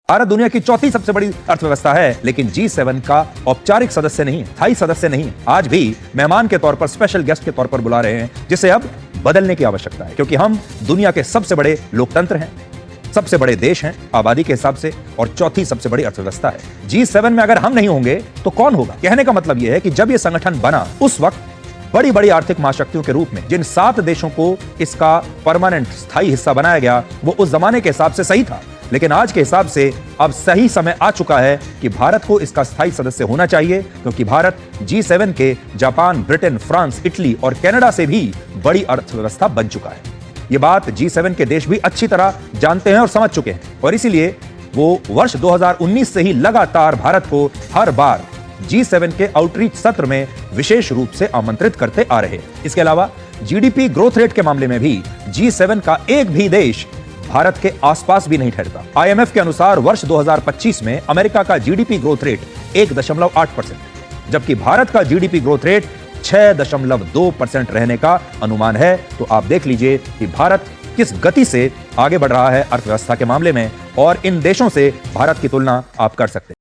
भारत दुनिया की चौथी सबसे बड़ी अर्थव्यवस्था है, लेकिन G7 का औपचारिक सदस्य नहीं है, स्थायी सदस्य नहीं है। आज भी मेहमान के तौर पर, स्पेशल गेस्ट के तौर पर बुला रहे हैं, जिसे अब बदलने की आवश्यकता है, क्योंकि हम दुनिया के सबसे बड़े लोकतंत्र हैं, सबसे बड़े देश हैं आबादी के हिसाब से, और चौथी सबसे बड़ी अर्थव्यवस्था है। G7 में अगर हम नहीं होंगे तो कौन होगा? कहने का मतलब यह है कि जब यह संगठन बना, उस वक्त बड़ी बड़ी आर्थिक महाशक्तियों के रूप में जिन 7 देशों को इसका परमानेंट स्थायी हिस्सा बनाया गया, वो उस जमाने के हिसाब से सही था। लेकिन आज के हिसाब से अब सही समय आ चुका है कि भारत को इसका स्थायी सदस्य होना चाहिए, क्योंकि भारत G7 के जापान, ब्रिटेन, फ्रांस, इटली और कनाडा से भी बड़ी अर्थव्यवस्था बन चुका है। यह बात G7 के देश भी अच्छी तरह जानते हैं और समझ चुके हैं, और इसीलिए वो वर्ष 2019 से ही लगातार भारत को हर बार G7 के आउटरीच सत्र में विशेष रूप से आमंत्रित करते आ रहे हैं। इसके अलावा जीडीपी ग्रोथ रेट के मामले में भी G7 का एक भी देश भारत के आसपास भी नहीं ठहरता। IMF के अनुसार वर्ष 2025 में अमेरिका का जीडीपी ग्रोथ रेट 1.8%, जबकि भारत का जीडीपी ग्रोथ रेट 6.2% रहने का अनुमान है। तो आप देख लीजिए कि भारत किस गति से आगे बढ़ रहा है अर्थव्यवस्था के मामले में, और इन देशों से भारत की तुलना आप कर सकते हैं।